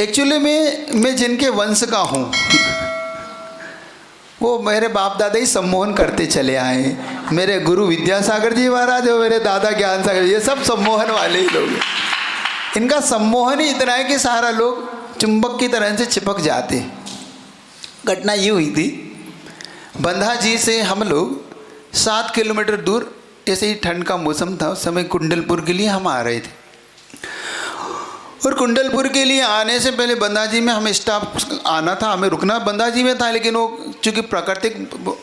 Actually मैं जिनके वंश का हूँ वो मेरे बाप दादा ही सम्मोहन करते चले आए। मेरे गुरु विद्यासागर जी महाराज और मेरे दादा ज्ञान सागर, ये सब सम्मोहन वाले ही लोग। इनका सम्मोहन ही इतना है कि सारा लोग चुंबक की तरह से चिपक जाते। घटना ये हुई थी, बंधा जी से हम लोग 7 किलोमीटर दूर, ऐसे ही ठंड का मौसम था उस समय, कुंडलपुर के लिए हम आ रहे थे। और कुंडलपुर के लिए आने से पहले बंधा जी में हमें स्टॉप आना था, हमें रुकना बंधा जी में था, लेकिन वो चूँकि प्राकृतिक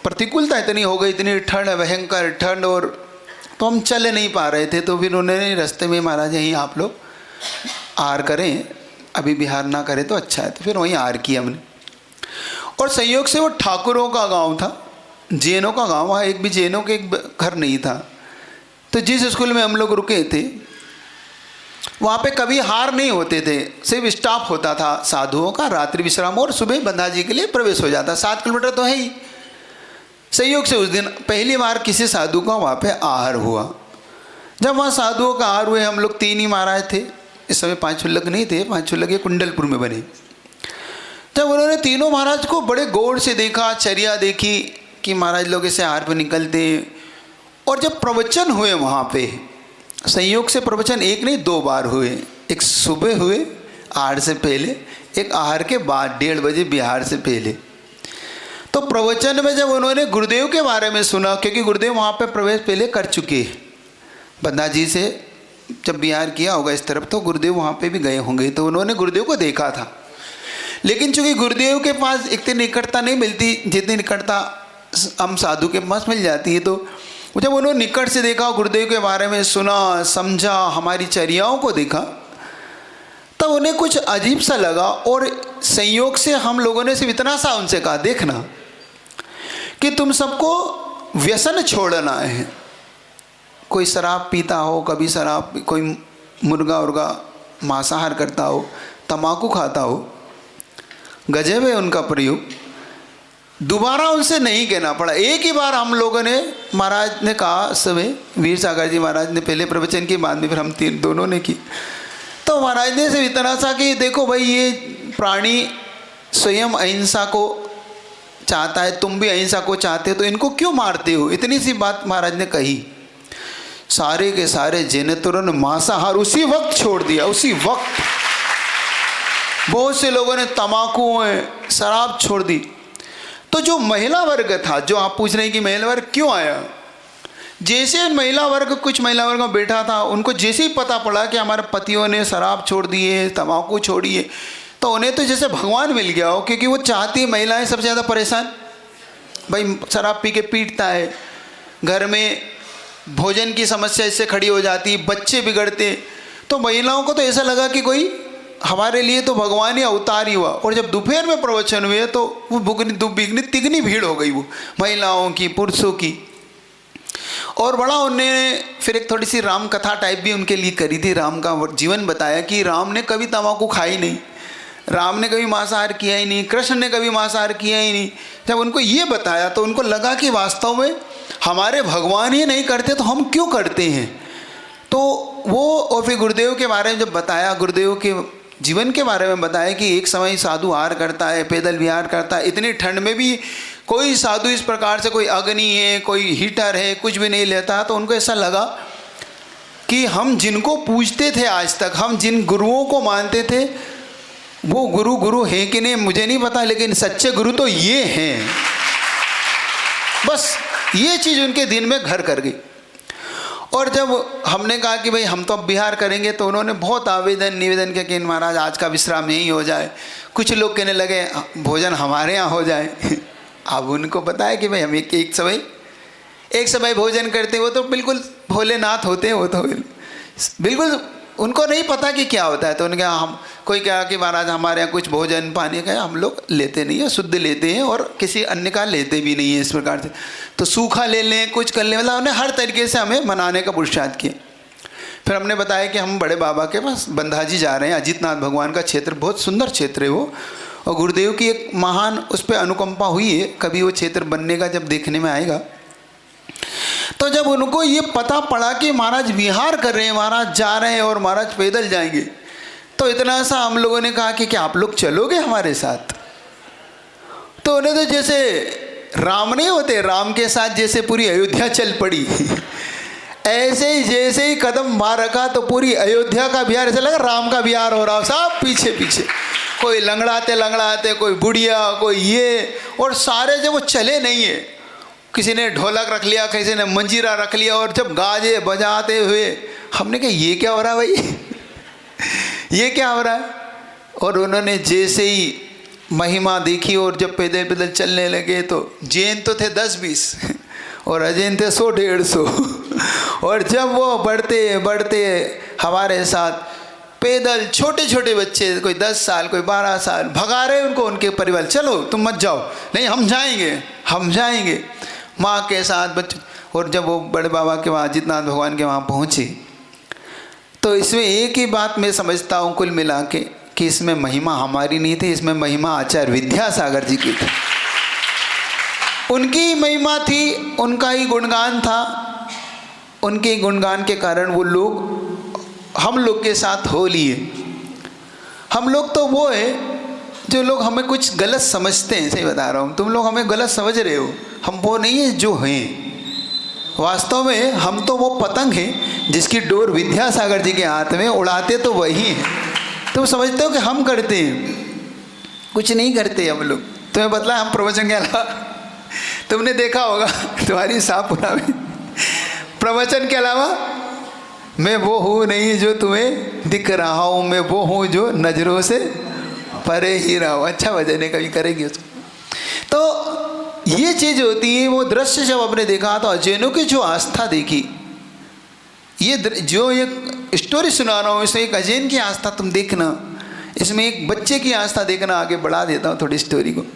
प्रतिकूलता इतनी हो गई, इतनी ठंड, भयंकर ठंड, और तो हम चल नहीं पा रहे थे। तो फिर उन्होंने रास्ते में, महाराज यहीं आप लोग आर करें, अभी बिहार ना करें तो अच्छा है। तो फिर वहीं आर किया हमने। और संयोग से वो ठाकुरों का गांव था, जैनों का गांव, वहाँ एक भी जैनों के एक घर नहीं था। तो जिस स्कूल में हम लोग रुके थे वहाँ पे कभी हार नहीं होते थे, सिर्फ स्टाफ होता था साधुओं का, रात्रि विश्राम, और सुबह बंधा जी के लिए प्रवेश हो जाता। 7 किलोमीटर तो है ही। संयोग से उस दिन पहली बार किसी साधु का वहाँ पे आहार हुआ। जब वहाँ साधुओं का आहार हुए, हम लोग 3 ही महाराज थे, इस समय 5 छुल्लक नहीं थे, 5 छुल्लक ये कुंडलपुर में बने। जब उन्होंने तीनों महाराज को बड़े गौर से देखा, चर्या देखी कि महाराज लोग ऐसे आहार पर निकलते, और जब प्रवचन हुए वहाँ पे, संयोग से प्रवचन 1 नहीं 2 बार हुए। एक सुबह हुए आहार से पहले, एक आहार के बाद 1:30 बजे बिहार से पहले। तो प्रवचन में जब उन्होंने गुरुदेव के बारे में सुना, क्योंकि गुरुदेव वहाँ पे प्रवेश पहले कर चुके, बंधा जी से जब बिहार किया होगा इस तरफ, तो गुरुदेव वहाँ पे भी गए होंगे, तो उन्होंने गुरुदेव को देखा था। लेकिन चूँकि गुरुदेव के पास इतनी निकटता नहीं मिलती जितनी निकटता हम साधु के पास मिल जाती है। तो जब उन्होंने निकट से देखा, गुरुदेव के बारे में सुना, समझा, हमारी चर्याओं को देखा, तब उन्हें कुछ अजीब सा लगा। और संयोग से हम लोगों ने सिर्फ इतना सा उनसे कहा, देखना कि तुम सबको व्यसन छोड़ना है। कोई शराब पीता हो, कभी शराब, कोई मुर्गा उर्गा मांसाहार करता हो, तम्बाकू खाता हो, गजब है उनका प्रयोग। दोबारा उनसे नहीं कहना पड़ा। एक ही बार हम लोगों ने, महाराज ने कहा, समय वीर सागर जी महाराज ने पहले प्रवचन की, बाद में फिर हम दोनों ने की। तो महाराज ने सिर्फ इतना सा कि देखो भाई, ये प्राणी स्वयं अहिंसा को चाहता है, तुम भी अहिंसा को चाहते हो, तो इनको क्यों मारते हो? इतनी सी बात महाराज ने कही। सारे के सारे जैन तुरंत मांसाहार उसी वक्त छोड़ दिया, उसी वक्त। बहुत से लोगों ने तम्बाकू में शराब छोड़ दी। तो जो महिला वर्ग था, जो आप पूछ रहे हैं कि महिला वर्ग क्यों आया, जैसे महिला वर्ग, कुछ महिला वर्ग में बैठा था, उनको जैसे ही पता पड़ा कि हमारे पतियों ने शराब छोड़ दी है, तम्बाकू छोड़ी है, तो उन्हें तो जैसे भगवान मिल गया हो, क्योंकि वो चाहती है, महिलाएं सबसे ज़्यादा परेशान, भाई शराब पी के पीटता है, घर में भोजन की समस्या इससे खड़ी हो जाती है, बच्चे बिगड़ते। तो महिलाओं को तो ऐसा लगा कि कोई हमारे लिए तो भगवान ही अवतार ही हुआ। और जब दोपहर में प्रवचन हुए तो वो दुगनी तिगनी भीड़ हो गई, वो महिलाओं की, पुरुषों की। और बड़ा उन्होंने फिर एक थोड़ी सी राम कथा टाइप भी उनके लिए करी थी, राम का जीवन बताया कि राम ने कभी तम्बाकू खाई नहीं, राम ने कभी मांसाहार किया ही नहीं, कृष्ण ने कभी मांसाहार किया ही नहीं। जब उनको ये बताया तो उनको लगा कि वास्तव में हमारे भगवान ही नहीं करते तो हम क्यों करते हैं। तो वो, और फिर गुरुदेव के बारे में जब बताया, गुरुदेव के जीवन के बारे में बताया कि एक समय साधु आहार करता है, पैदल विहार करता है, इतनी ठंड में भी कोई साधु इस प्रकार से, कोई अग्नि है, कोई हीटर है, कुछ भी नहीं लेता। तो उनको ऐसा लगा कि हम जिनको पूजते थे आज तक, हम जिन गुरुओं को मानते थे, वो गुरु हैं कि नहीं मुझे नहीं पता, लेकिन सच्चे गुरु तो ये हैं। बस ये चीज़ उनके दिन में घर कर गई। और जब हमने कहा कि भाई हम तो अब बिहार करेंगे, तो उन्होंने बहुत आवेदन निवेदन किया कि महाराज आज का विश्राम यहीं हो जाए। कुछ लोग कहने लगे भोजन हमारे यहाँ हो जाए। अब उनको पता है कि भाई हम एक समय भोजन करते, वो तो बिल्कुल भोलेनाथ होते हैं, वो तो बिल्कुल उनको नहीं पता कि क्या होता है। तो उनके हम कोई कहा कि महाराज हमारे यहाँ कुछ भोजन पानी का हम लोग लेते नहीं है, शुद्ध लेते हैं, और किसी अन्य का लेते भी नहीं है इस प्रकार से। तो सूखा ले लें, कुछ कर लें, मतलब हमने हर तरीके से हमें मनाने का पुरुषार्थ किया। फिर हमने बताया कि हम बड़े बाबा के पास बंधा जी जा रहे हैं, अजितनाथ भगवान का क्षेत्र, बहुत सुंदर क्षेत्र है वो, और गुरुदेव की एक महान उस पर अनुकंपा हुई है, कभी वो क्षेत्र बनने का जब देखने में आएगा। तो जब उनको ये पता पड़ा कि महाराज विहार कर रहे हैं, महाराज जा रहे हैं और महाराज पैदल जाएंगे, तो इतना सा हम लोगों ने कहा कि क्या आप लोग चलोगे हमारे साथ? तो उन्हें तो जैसे राम नहीं होते, राम के साथ जैसे पूरी अयोध्या चल पड़ी ऐसे ही जैसे ही कदम मार रखा तो पूरी अयोध्या का बिहार ऐसा लगा राम का बिहार हो रहा, सब पीछे पीछे, कोई लंगड़ाते लंगड़ाते, कोई बुढ़िया, कोई ये, और सारे जब वो चले नहीं है, किसी ने ढोलक रख लिया, किसी ने मंजीरा रख लिया, और जब गाजे बजाते हुए हमने कहा ये क्या हो रहा है भाई ये क्या हो रहा है? और उन्होंने जैसे ही महिमा देखी और जब पैदल पैदल चलने लगे तो जैन तो थे 10-20 और अजैन थे 100-150 और जब वो बढ़ते बढ़ते हमारे साथ पैदल, छोटे छोटे बच्चे, कोई 10 साल, कोई 12 साल, भगा रहे उनको, उनके परिवार, चलो तुम मत जाओ, नहीं हम जाएंगे, हम जाएंगे, माँ के साथ बच्चे। और जब वो बड़े बाबा के वहाँ आदित्यनाथ भगवान के वहाँ पहुँचे तो इसमें एक ही बात मैं समझता हूँ कुल मिला के कि इसमें महिमा हमारी नहीं थी, इसमें महिमा आचार्य विद्यासागर जी की थी। उनकी ही महिमा थी, उनका ही गुणगान था, उनके गुणगान के कारण वो लोग हम लोग के साथ हो लिए। हम लोग तो वो है जो लोग हमें कुछ गलत समझते हैं, सही बता रहा हूँ, तुम लोग हमें गलत समझ रहे हो, हम वो नहीं है जो हैं। वास्तव में हम तो वो पतंग हैं जिसकी डोर विद्यासागर जी के हाथ में, उड़ाते तो वही हैं। तुम समझते हो कि हम करते हैं, कुछ नहीं करते हम लोग। तुम्हें बतला हम प्रवचन के अलावा, तुमने देखा होगा तुम्हारी शाहपुरा में प्रवचन के अलावा, मैं वो हूँ नहीं जो तुम्हें दिख रहा हूँ, मैं वो हूँ जो नज़रों से परे ही रहा हूँ। अच्छा भजन है, कभी करेंगे उसको। तो ये चीज़ होती है, वो दृश्य जब आपने देखा तो अजैनों की जो आस्था देखी, ये जो एक स्टोरी सुना रहा हूँ इसमें एक अजैन की आस्था तुम देखना, इसमें एक बच्चे की आस्था देखना। आगे बढ़ा देता हूँ थोड़ी स्टोरी को।